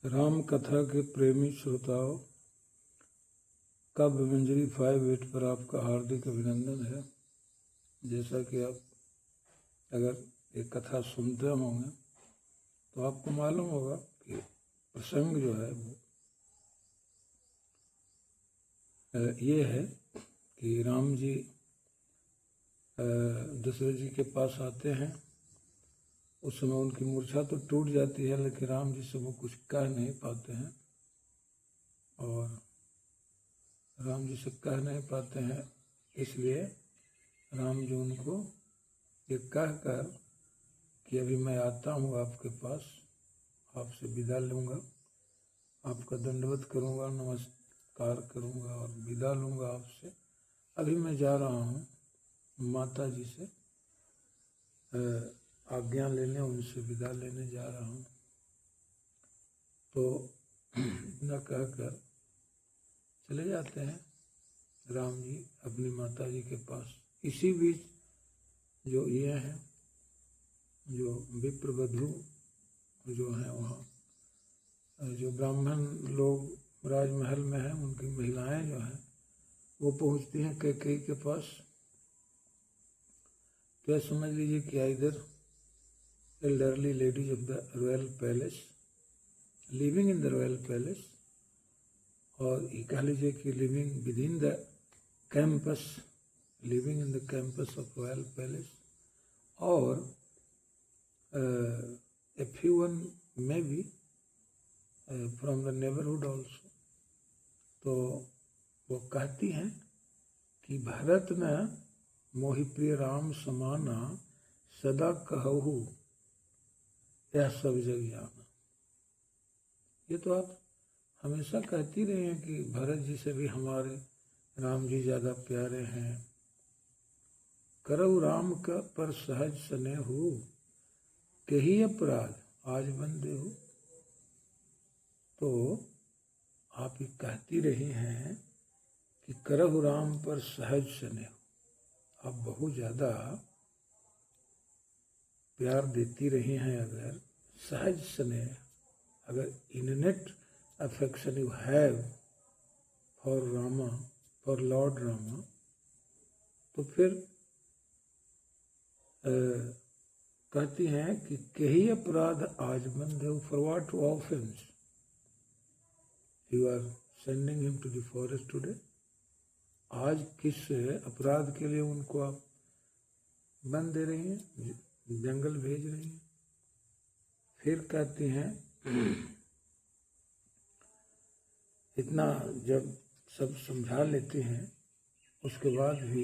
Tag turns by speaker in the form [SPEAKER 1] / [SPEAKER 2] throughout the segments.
[SPEAKER 1] राम कथा के प्रेमी श्रोताओं, काव्य मंजरी 5-8 पर आपका हार्दिक अभिनंदन है। जैसा कि आप अगर एक कथा सुनते होंगे तो आपको मालूम होगा कि प्रसंग जो है वो ये है कि राम जी दशरथ जी के पास आते हैं। उस समय उनकी मूर्छा तो टूट जाती है, लेकिन राम जी से वो कुछ कह नहीं पाते हैं। और राम जी से कह नहीं पाते हैं, इसलिए राम जी उनको ये कह कर कि अभी मैं आता हूँ आपके पास, आपसे विदा लूँगा, आपका दंडवत करूँगा, नमस्कार करूँगा और विदा लूँगा आपसे। अभी मैं जा रहा हूँ माता जी से आज्ञा लेने, उनसे विदा लेने जा रहा हूँ। तो इतना कहकर चले जाते हैं राम जी अपनी माता जी के पास। इसी बीच जो ये हैं, जो विप्रवधू जो हैं वहाँ जो ब्राह्मण लोग राजमहल में हैं, उनकी महिलाएं जो हैं वो पहुँचती हैं कैकेयी के पास। तो समझ लीजिए कि इधर elderly ladies of the royal palace living in the royal palace, और ये कह लीजिए कि living within the campus, living in the campus of royal palace, और a few one maybe from the neighborhood also। तो वो कहती हैं कि भरत न मोहि प्रिय राम समाना, सदा कहू यह सब जग जाना। ये तो आप हमेशा कहती रही हैं कि भरत जी से भी हमारे राम जी ज़्यादा प्यारे हैं। करऊ राम का पर सहज सने हो, कही अपराध आज बंदे हो। तो आप ये कहती रही हैं कि करऊ राम पर सहज सने हो, आप बहुत ज़्यादा प्यार देती रही हैं। अगर सहज स्नेह, अगर innate affection you have for Rama, for Lord Rama, तो फिर कहती हैं कि कही अपराध आज बंद है। For what offence you are sending him to the forest today. आज किस अपराध के लिए उनको आप बंद दे रही हैं, जंगल भेज रही हैं। फिर कहती हैं इतना जब सब समझा लेते हैं, उसके बाद भी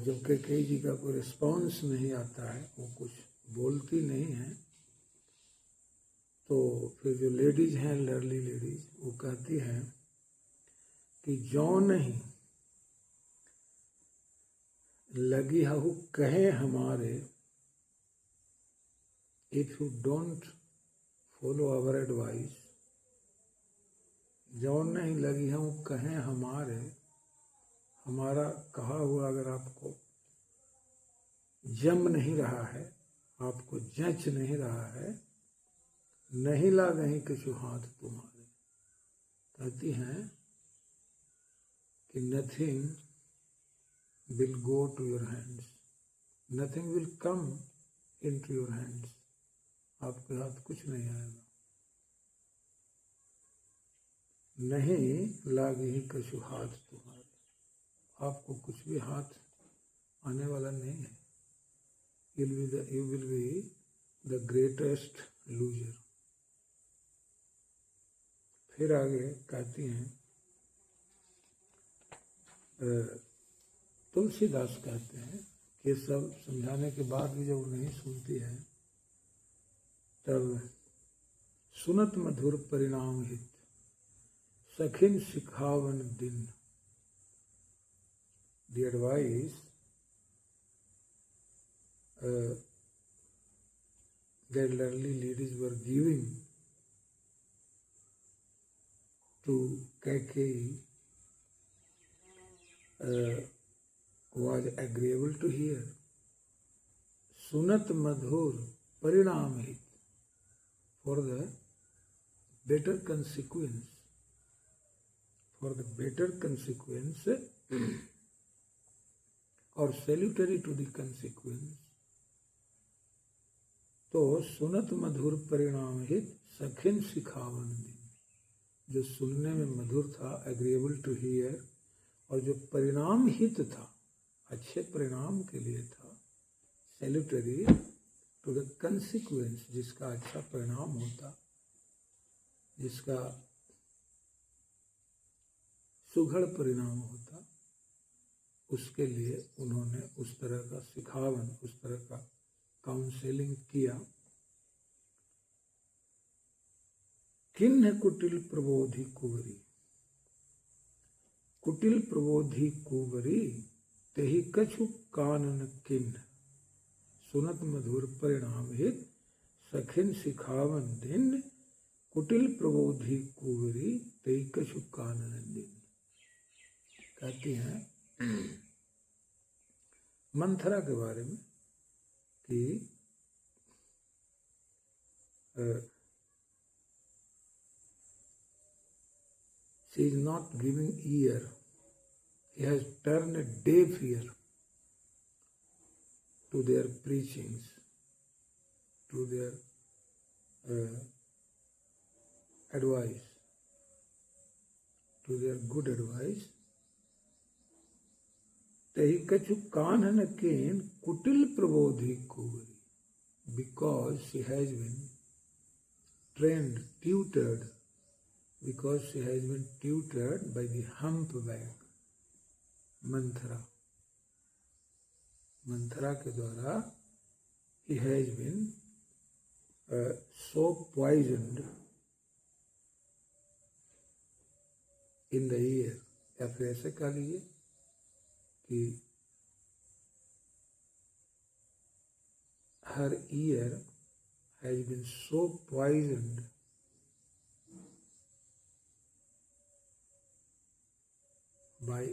[SPEAKER 1] जब कैकेयी जी का कोई रिस्पॉन्स नहीं आता है, वो कुछ बोलती नहीं है, तो फिर जो लेडीज हैं, लर्ली लेडीज, वो कहती हैं कि जो नहीं लगी हूँ कहे हमारे, if you don't follow our advice, जो नहीं लगी है वो कहें हमारे, हमारा कहा हुआ अगर आपको जम नहीं रहा है, आपको जच नहीं रहा है, नहीं लागही किछु हाथ तुम्हारे। कहती हैं कि nothing will go to your hands, nothing will come into your hands, आपके हाथ कुछ नहीं आएगा। नहीं लागे ही कछु हाथ तुम्हारे, आपको कुछ भी हाथ आने वाला नहीं है। you will be the greatest loser। फिर आगे कहती हैं, तुलसीदास कहते हैं कि सब समझाने के बाद भी जब नहीं सुनती है, तब सुनत मधुर परिणाम हित, सखिन सिखावन दिन। The advice that early ladies were giving to Kaikeyi was agreeable to hear। सुनत मधुर परिणाम हित, for the better consequence, or salutary to the consequence. तो सुनत मधुर परिणाम हित सखिन सिखावन दिन, जो सुनने में मधुर था, एग्रीएबल टू हियर, और जो परिणाम हित था, अच्छे परिणाम के लिए था, सैल्यूटरी टू द कंसिक्वेंस, जिसका अच्छा परिणाम होता, जिसका सुघड़ परिणाम होता, उसके लिए उन्होंने उस तरह का सिखावन, उस तरह का काउंसलिंग किया। किन्ह कुटिल प्रबोधि कुवरी, कुटिल प्रबोधि कुवरी, तेहि कछु कानन किन्ह, सुनत मधुर परिणाम हित सखिन सिखावन दिन, कुटिल प्रबोधि कुवरी, तेहि कछु कानन दिन। कहती हैं मंथरा के बारे में कि she is not giving ear, he has turned a deaf ear to their preachings, to their advice, to their good advice. तेहि कछु कानन केन कुटिल प्रबोधि कुवरी, because she has been trained, tutored, because she has been tutored by the humpback Manthara, Manthara के द्वारा he has been so poisoned in the ear, या फिर ऐसे कह लीजिए कि her ear has been so poisoned by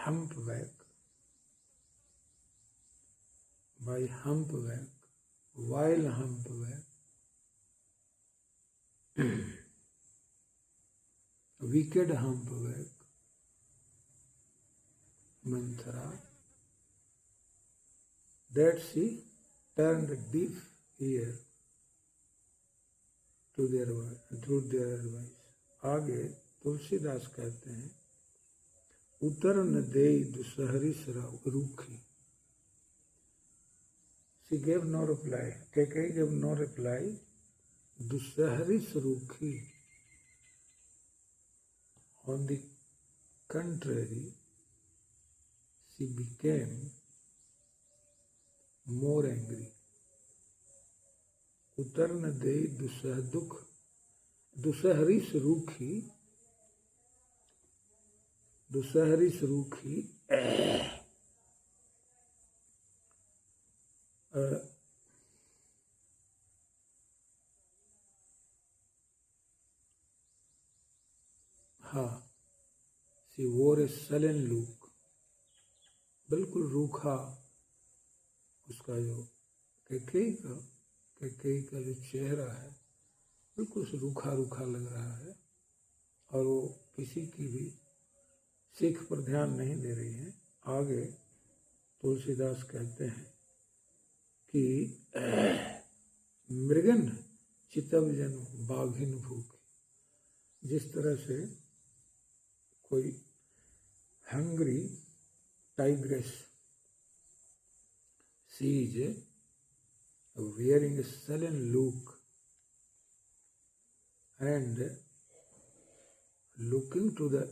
[SPEAKER 1] humpback, wild humpback, wicked humpback, Manthara, that she turned a deaf ear to their advice. आगे तुलसीदास कहते हैं, उतर न दे दुसहरी रूखी, she gave no reply, Kaikeyi gave no reply, दुसहरी Rukhi, on the contrary, she became more angry. उतर न दे दुसहरी रूखी, हाँ, she wore a sullen look, बिल्कुल रूखा, उसका जो कैकेयी का जो चेहरा है बिल्कुल रूखा रूखा लग रहा है, और वो किसी की भी सीख पर ध्यान नहीं दे रही है। आगे तुलसीदास कहते हैं कि मृगन चितवजन बाघिन भूख, जिस तरह से कोई hungry tigress sees wearing a sullen look and looking to the,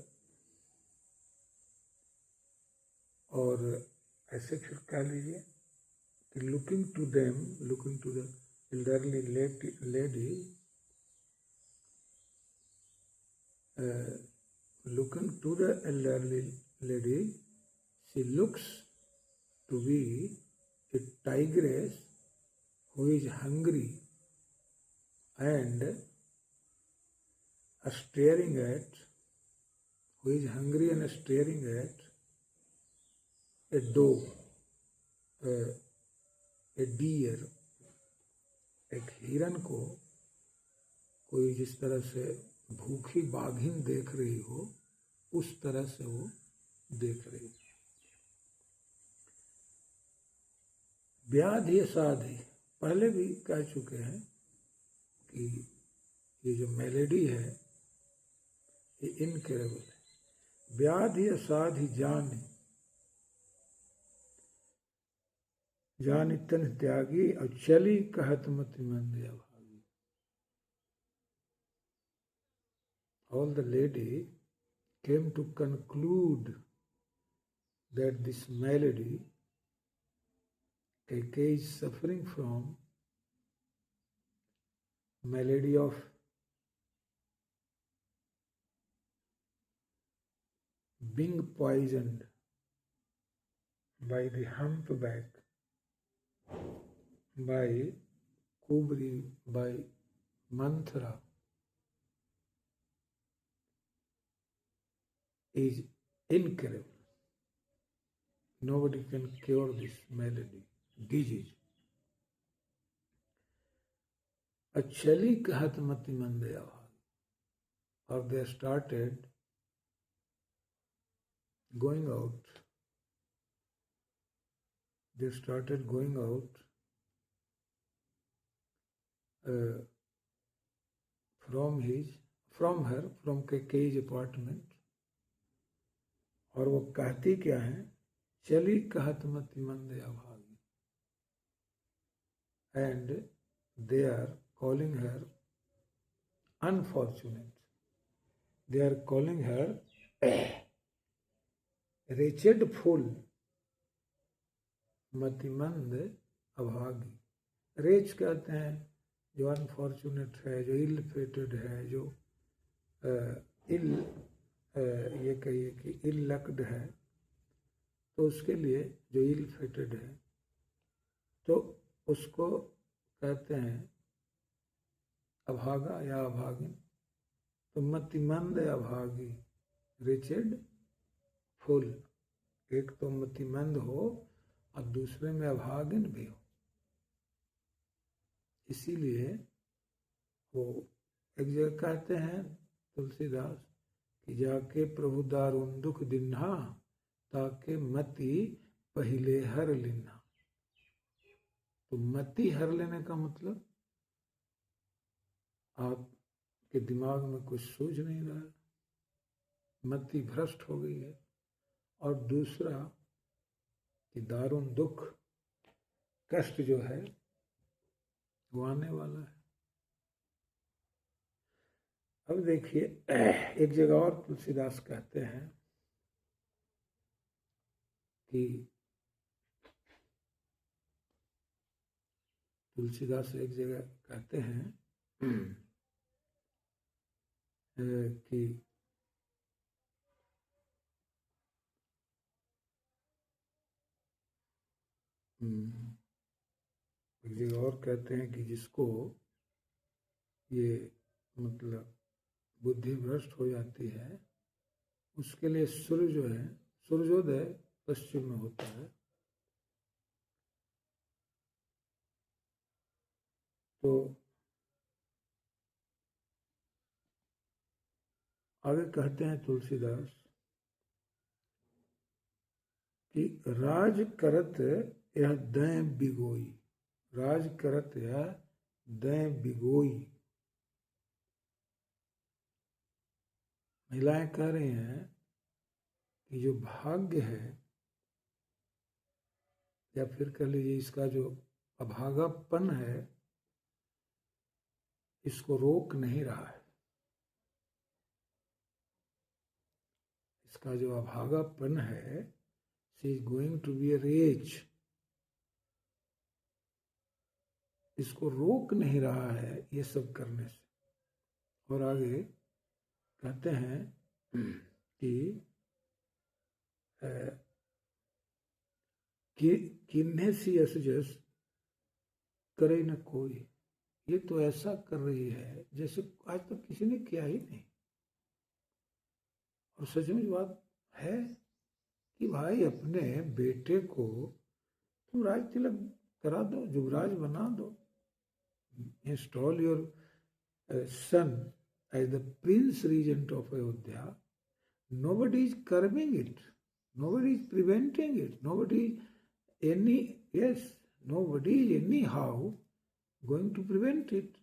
[SPEAKER 1] और ऐसे फिर कह लीजिए कि looking to the elderly lady, looking to the elderly lady, she looks to be a tigress who is hungry and staring at a doe, a deer, एक हिरन को कोई जिस तरह से भूखी बाघिन देख रही हो, उस तरह से वो देख रही है। व्याधि साधि, पहले भी कह चुके हैं कि ये जो मेलेडी है ये इनक्रेडिबल है। व्याधि साधि जानि, जानि तन त्यागी, और चली कहत मति मंद अभागी। All the lady came to conclude that this malady Kaikeyi is suffering from, malady of being poisoned by the humpback, by Kubri, by Manthra, is incurable. Nobody can cure this malady, disease. Achali kahat mati mandaya, or they started going out. They started going out from Kaikeyi's apartment, और वो कहती क्या है, चली कहत मति मंद अभागी, and they are calling her unfortunate. They are calling her wretched fool, मतिमंद अभागी। रेच कहते हैं जो अनफॉर्चुनेट है, जो इल फेटेड है, जो ये कहिए कि इल लक्ड है, तो उसके लिए जो इल फेटेड है तो उसको कहते हैं अभागा या अभागिन। तो मतिमंद अभागी, रिचेड फुल, एक तो मतिमंद हो और दूसरे में अभागिन भी हो। इसीलिए वो एक जगह कहते हैं तुलसीदास कि जाके प्रभु दारुण दुख दिन्हा, ताके मति पहिले हर लिन्हा। तो मति हर लेने का मतलब आपके दिमाग में कुछ सूझ नहीं रहा, मति भ्रष्ट हो गई है। और दूसरा कि दारुण दुख, कष्ट जो है वो आने वाला है। अब देखिए एक जगह और तुलसीदास कहते हैं कि तुलसीदास एक जगह कहते हैं कि एक जगह और कहते हैं कि जिसको ये मतलब बुद्धि भ्रष्ट हो जाती है, उसके लिए सूर्य जो है, सूर्योदय पश्चिम में होता है। तो आगे कहते हैं तुलसीदास कि राज करत यह दय बिगोई, राज करत यह दय बिगोई। महिलाएं कह रही हैं कि जो भाग्य है, या फिर कह लीजिए इसका जो अभागापन है, इसको रोक नहीं रहा है। इसका जो अभागापन है, she is going to be a rage, इसको रोक नहीं रहा है ये सब करने से। और आगे कहते हैं कि किन्हे सी असजस करे न कोई, ये तो ऐसा कर रही है जैसे आज तक किसी ने किया ही नहीं। और सच में बात है कि भाई अपने बेटे को तुम राज तिलक करा दो, युवराज बना दो, install your son as the prince regent of Ayodhya, nobody is curbing it, nobody is preventing it, nobody is anyhow going to prevent it.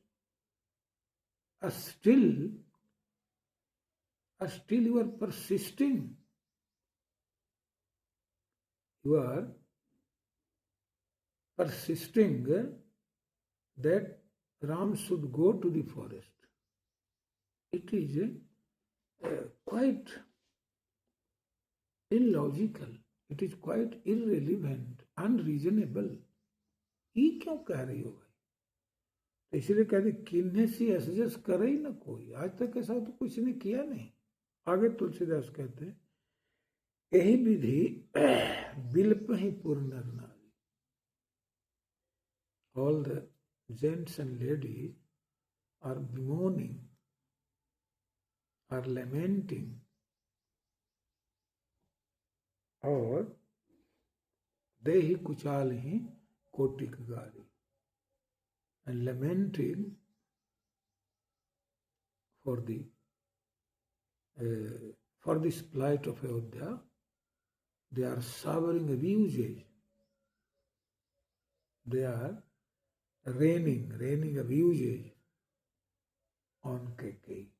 [SPEAKER 1] Still you are persisting. You are persisting that Ram should go to the forest. It is quite illogical. It is quite irrelevant, unreasonable. ये क्यों कह रही हो भाई? तो इसलिए कहते किन्ने सी एसजस करे ही ना कोई, आज तक ऐसा तो कुछ ने किया नहीं. आगे तुलसीदास कहते हैं यही विधि बिल्प ही पूर्ण नारी. All the gents and ladies are bemoaning, are lamenting, और दे ही कुचाल ही कोटिक गारी, and lamenting for this plight of Ayodhya. They are suffering abuses. They are raining abuses on Kaikeyi.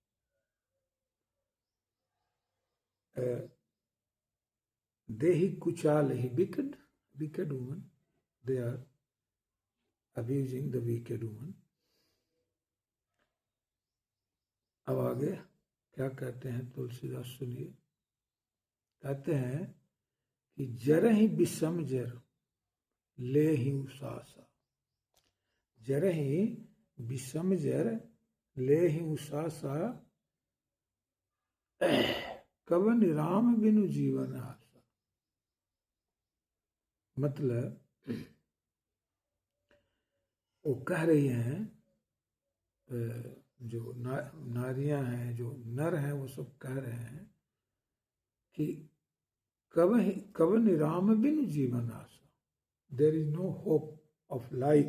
[SPEAKER 1] Dehi Kuchalehi, wicked woman. They are abusing the wicked woman. अब आगे क्या कहते हैं तुलसीदास सुनिए. कहते हैं कि जर ही विषम जर ले ही उसासा. जर ही विषम जर ले ही उसासा, कवन राम बिनु जीवन आसा. मतलब वो कह रही हैं, जो नारियां हैं, जो नर हैं, वो सब कह रहे हैं कि कवन राम बिनु जीवन आशा. There is no hope of life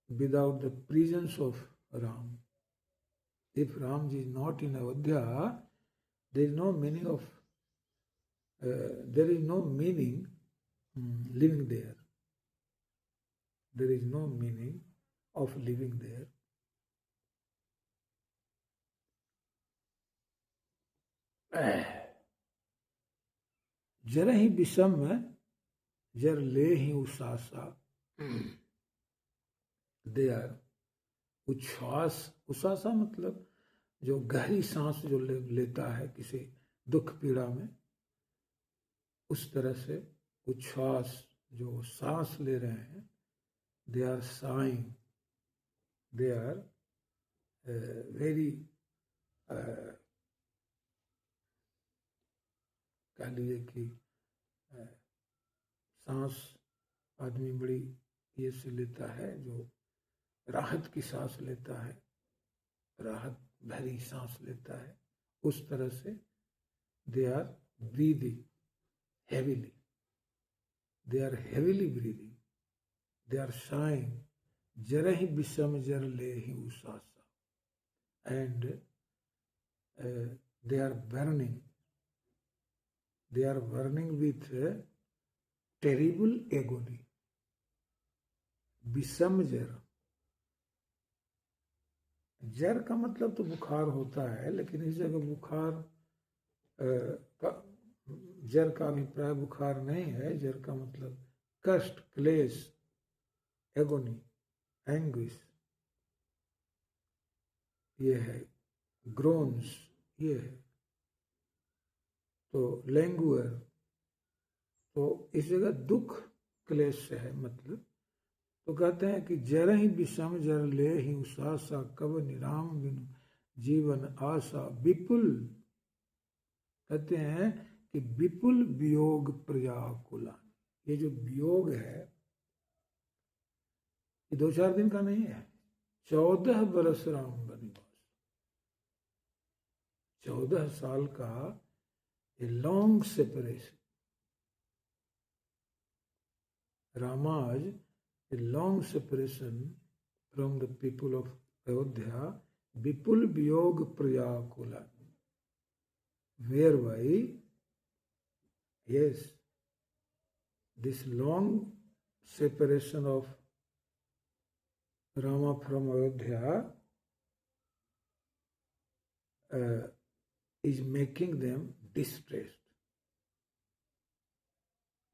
[SPEAKER 1] without the presence of Ram. If Ram is not in Ayodhya, there is no meaning of living there. There is no meaning of living there. जर ही विषम जर ले ही उसासा. They are उच्छ्वास. उसासा मतलब जो गहरी सांस जो लेता है किसी दुख पीड़ा में, उस तरह से उच्छ्वास जो सांस ले रहे हैं. They are saying. They are very कह लीजिए कि सांस आदमी बड़ी ये से लेता है, जो राहत की सांस लेता है, राहत भरी सांस लेता है, उस तरह से they are breathing heavily. They are heavily breathing. They are sighing. Jarahi bisam jar lehi usasa. And they are burning. They are burning with terrible agony. विषम जर. जर का मतलब तो बुखार होता है, लेकिन इस जगह बुखार जर का अभिप्राय बुखार नहीं है. जर का मतलब कष्ट, क्लेश, एगोनी, एंग्विश, ये है. ग्रोन्स ये है. तो लैंगुअर, तो इस जगह दुख क्लेश से है मतलब. तो कहते हैं कि जर ही विषम जर ले ही उसासा, कब निराम बिनु जीवन आशा. विपुल कहते हैं कि विपुल वियोग प्रजाकुला. ये जो वियोग है ये 2-4 दिन का नहीं है. 14 बरस राम वनवास, 14 साल का a long separation. Rama's a long separation from the people of Ayodhya, Vipul Viyog Prayakula, whereby, yes, this long separation of Rama from Ayodhya is making them distressed.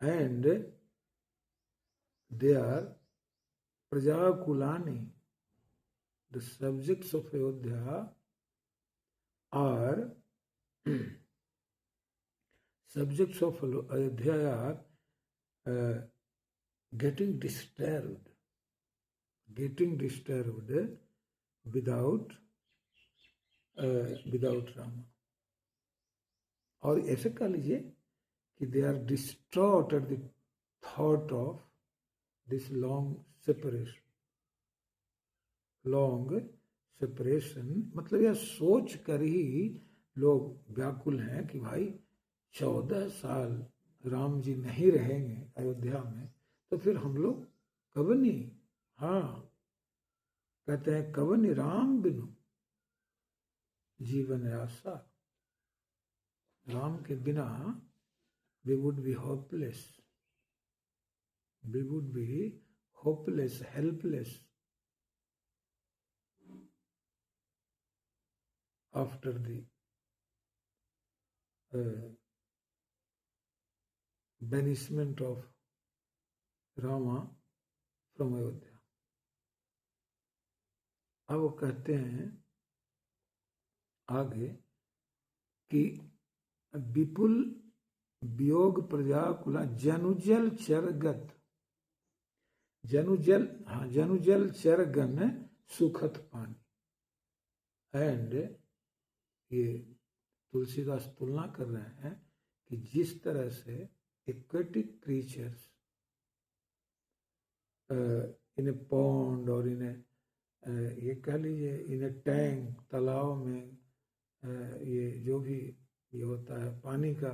[SPEAKER 1] And they are Prajakulani, the subjects of Ayodhya are subjects of Ayodhya are getting disturbed without Rama. और ऐसे कह लीजिए कि they are distraught at the thought of this long separation. मतलब यह सोच कर ही लोग व्याकुल हैं कि भाई 14 साल राम जी नहीं रहेंगे अयोध्या में, तो फिर हम लोग कवनी, हाँ कहते हैं कवनी राम बिनु जीवन आशा, राम के बिना we would be hopeless, helpless after the banishment of Rama from Ayodhya. अब वो कहते हैं आगे कि विपुल वियोग प्रजाकुला जनुजल चरगत, जनुजल चरगन सुखत पानी. एंड ये तुलसीदास तुलना कर रहे हैं कि जिस तरह से aquatic creatures in A pond और इन ए ये कह लीजिए इन ए टैंक, तालाब में ये जो भी ये होता है पानी का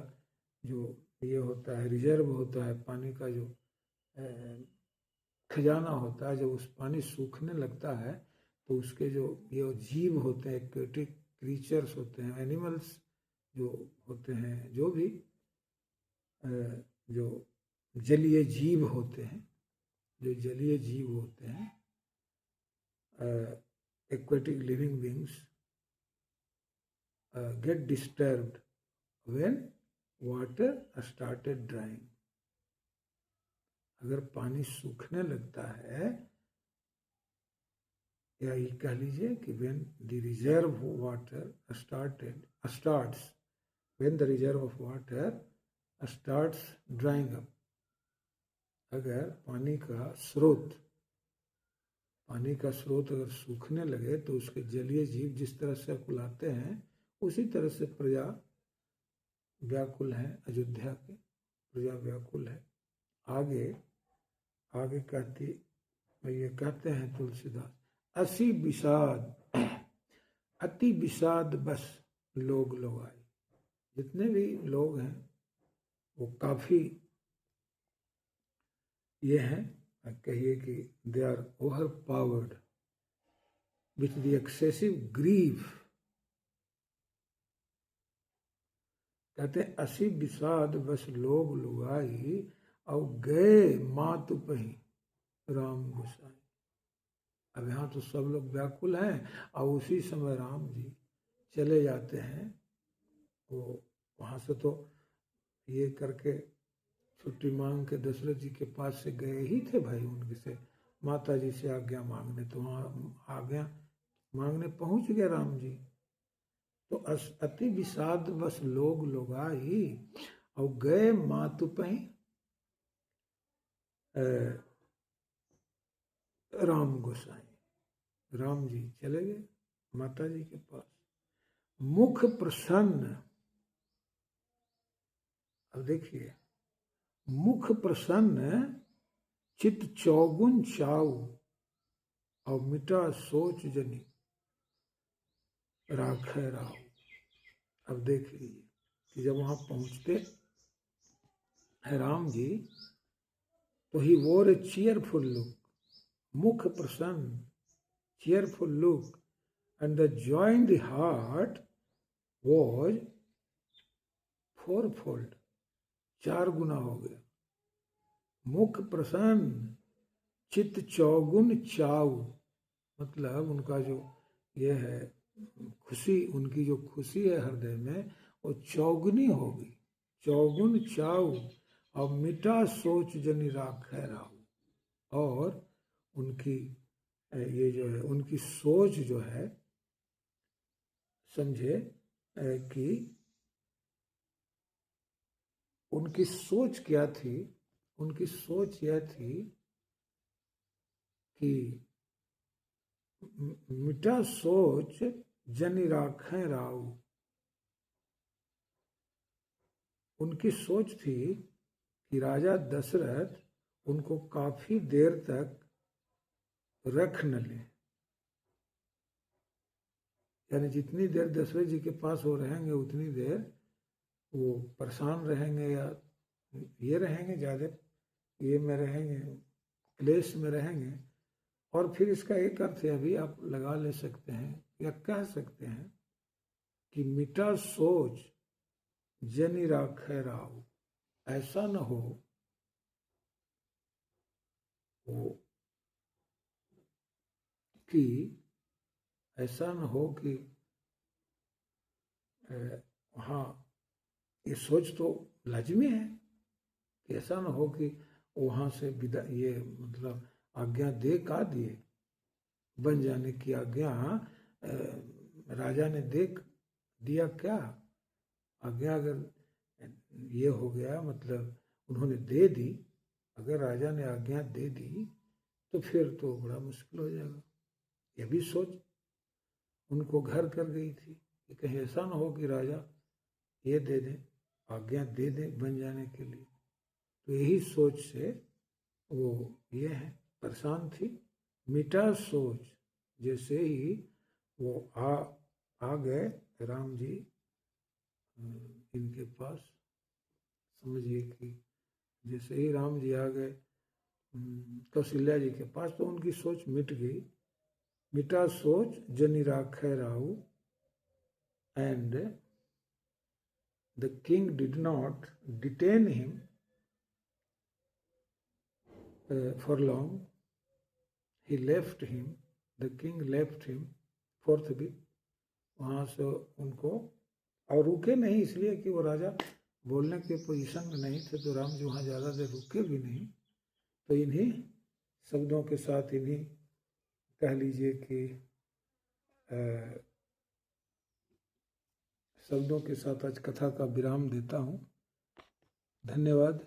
[SPEAKER 1] जो ये होता है रिजर्व होता है, पानी का जो खजाना होता है, जब उस पानी सूखने लगता है तो उसके जो ये जीव होते हैं, एक्वेटिक क्रीचर्स होते हैं, एनिमल्स जो होते हैं, जो भी जो जलीय जीव होते हैं, aquatic living beings get disturbed when water started drying. अगर पानी सूखने लगता है, या ये कह लीजिए कि when the reserve of water starts drying up, अगर पानी का स्रोत अगर सूखने लगे तो उसके जलीय जीव जिस तरह से कुलाते हैं, उसी तरह से प्रजा व्याकुल है, अयोध्या के प्रजा व्याकुल है. आगे कहते हैं तुलसीदास, अति विषाद बस लोग आए. जितने भी लोग हैं वो काफी ये हैं, कहिए कि they are overpowered with the excessive grief. कहते असी विषाद बस लोग लुगाई और गए मातु पही राम गोसाई. अब यहाँ तो सब लोग व्याकुल हैं और उसी समय राम जी चले जाते हैं. वो वहाँ से तो ये करके छुट्टी मांग के दशरथ जी के पास से गए ही थे भाई, उनके से माता जी से आज्ञा मांगने, तो वहाँ आज्ञा मांगने पहुँच गए राम जी. तो अति विषाद बस लोग आई और गए मातु पही राम गोसाई. राम जी चले गए माता जी के पास. मुख प्रसन्न, अब देखिए, मुख प्रसन्न चित चौगुन चाऊ और मिटा सोच जनी राखे राव. अब देख लीजिए कि जब वहां पहुंचते हैं राम जी, तो ही वोर ए चीयरफुल लुक, मुख प्रसन्न, cheerful look, and the joy in the heart was fourfold, 4 गुना हो गया। मुख प्रसन्न, चित्त चौगुन चाऊ, मतलब उनका जो ये है खुशी, उनकी जो खुशी है हृदय में वो चौगुनी होगी, चौगुन चाऊ। और मिटा सोच जनि राखै राऊ, और उनकी ये जो है उनकी सोच जो है, समझे कि उनकी सोच क्या थी, उनकी सोच यह थी कि मिटा सोच जनि राखै राऊ। उनकी सोच थी कि राजा दशरथ उनको काफी देर तक रख न ले, यानी जितनी देर दशरथ जी के पास वो रहेंगे उतनी देर वो परेशान रहेंगे या ये रहेंगे, ज़्यादा ये में रहेंगे, क्लेश में रहेंगे। और फिर इसका एक अर्थ है, अभी आप लगा ले सकते हैं या कह सकते हैं कि मिटा सोच जनि राखै राऊ, ऐसा न हो वो कि ऐसा न हो कि हाँ, ये सोच तो लाजमी है कि ऐसा न हो कि वहाँ से विदा, ये मतलब आज्ञा दे का दिए, बन जाने की आज्ञा राजा ने दे दिया क्या? आज्ञा अगर ये हो गया मतलब उन्होंने दे दी, अगर राजा ने आज्ञा दे दी तो फिर तो बड़ा मुश्किल हो जाएगा। ये भी सोच उनको घर कर गई थी कि कहीं ऐसा ना हो कि राजा ये दे दे, आज्ञा दे दे बन जाने के लिए। तो यही सोच से वो ये है परेशान थी। मिटा सोच, जैसे ही वो आ गए राम जी इनके पास, समझिए कि जैसे ही राम जी आ गए कौशल्या जी के पास, तो उनकी सोच मिट गई। मिटा सोच जनि राखै राऊ, and the king did not detain him for long. He left him, the king left him forthwith. वहाँ से उनको, और रुके नहीं इसलिए कि वो राजा बोलने के पोजीशन में नहीं थे, तो राम जी वहाँ ज़्यादा देर रुके भी नहीं। तो इन्हीं शब्दों के साथ, इन्हीं कह लीजिए कि शब्दों के साथ आज कथा का विराम देता हूँ। धन्यवाद।